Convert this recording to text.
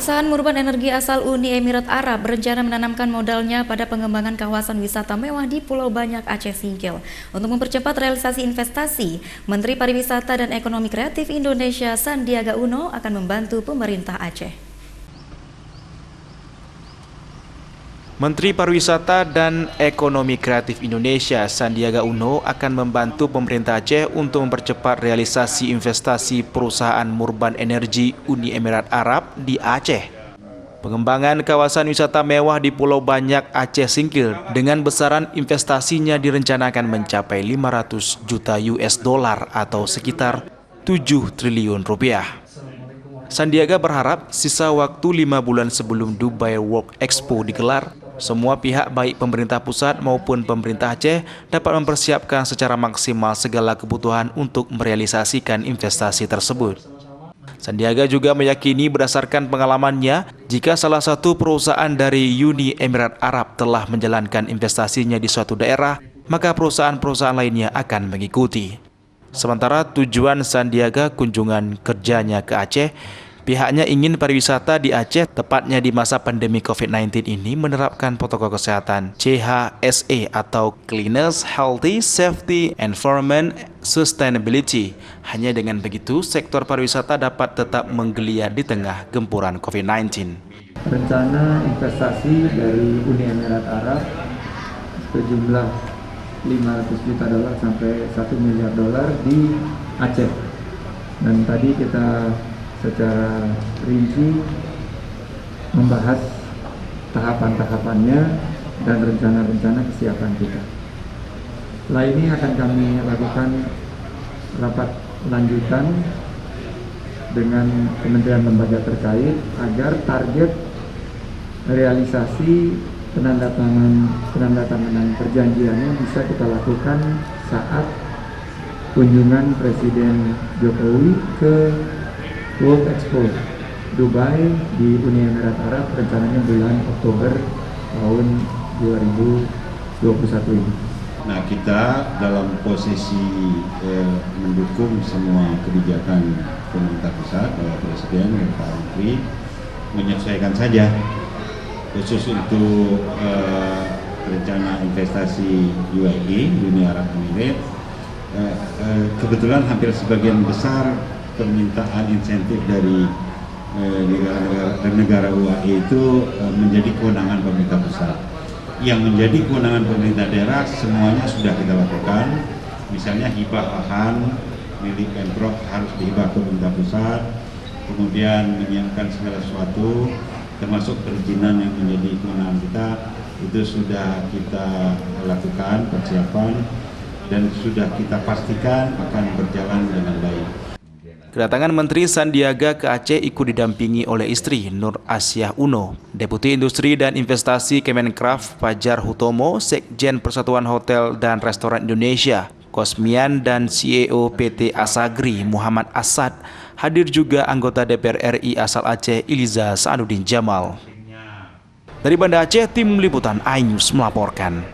Perusahaan murban energi asal Uni Emirat Arab berencana menanamkan modalnya pada pengembangan kawasan wisata mewah di Pulau Banyak, Aceh Singkil. Untuk mempercepat realisasi investasi, Menteri Pariwisata dan Ekonomi Kreatif Indonesia Sandiaga Uno akan membantu pemerintah Aceh. Menteri Pariwisata dan Ekonomi Kreatif Indonesia Sandiaga Uno akan membantu pemerintah Aceh untuk mempercepat realisasi investasi perusahaan murban energi Uni Emirat Arab di Aceh. Pengembangan kawasan wisata mewah di Pulau Banyak, Aceh Singkil dengan besaran investasinya direncanakan mencapai 500 juta US dollar atau sekitar 7 triliun rupiah. Sandiaga berharap sisa waktu 5 bulan sebelum Dubai World Expo digelar, semua pihak baik pemerintah pusat maupun pemerintah Aceh dapat mempersiapkan secara maksimal segala kebutuhan untuk merealisasikan investasi tersebut. Sandiaga juga meyakini berdasarkan pengalamannya, jika salah satu perusahaan dari Uni Emirat Arab telah menjalankan investasinya di suatu daerah, maka perusahaan-perusahaan lainnya akan mengikuti. Sementara tujuan Sandiaga kunjungan kerjanya ke Aceh, pihaknya ingin pariwisata di Aceh, tepatnya di masa pandemi COVID-19 ini, menerapkan protokol kesehatan CHSE atau Cleanliness, Healthy, Safety, Environment, Sustainability. Hanya dengan begitu, sektor pariwisata dapat tetap menggeliat di tengah gempuran COVID-19. Rencana investasi dari Uni Emirat Arab sejumlah 500 juta dolar sampai 1 miliar dolar di Aceh. Dan tadi kita secara rinci membahas tahapan-tahapannya dan rencana-rencana kesiapan kita. Setelah ini akan kami lakukan rapat lanjutan dengan kementerian lembaga terkait agar target realisasi penandatanganan perjanjiannya bisa kita lakukan saat kunjungan Presiden Jokowi ke World Expo Dubai di Uni Emirat Arab, rencananya bulan Oktober tahun 2021 ini. Nah, kita dalam posisi mendukung semua kebijakan pemerintah pusat, Bapak Presiden dan Pak Menteri, menyesuaikan saja khusus untuk rencana investasi UAE, Uni Arab Emirates. Kebetulan hampir sebagian besar permintaan insentif dari negara UAE itu menjadi kewenangan pemerintah pusat. Yang menjadi kewenangan pemerintah daerah semuanya sudah kita lakukan. Misalnya hibah lahan milik Pemprov harus dihibah ke pemerintah pusat, kemudian menyiapkan segala sesuatu termasuk perizinan yang menjadi kewenangan kita, itu sudah kita lakukan persiapan dan sudah kita pastikan akan berjalan dengan baik. Kedatangan Menteri Sandiaga ke Aceh ikut didampingi oleh istri Nur Asyah Uno, Deputi Industri dan Investasi Kemenkraf Fajar Hutomo, Sekjen Persatuan Hotel dan Restoran Indonesia, Kosmian, dan CEO PT Asagri Muhammad Asad. Hadir juga anggota DPR RI asal Aceh Iliza Saanuddin Jamal. Dari Banda Aceh, tim liputan iNews melaporkan.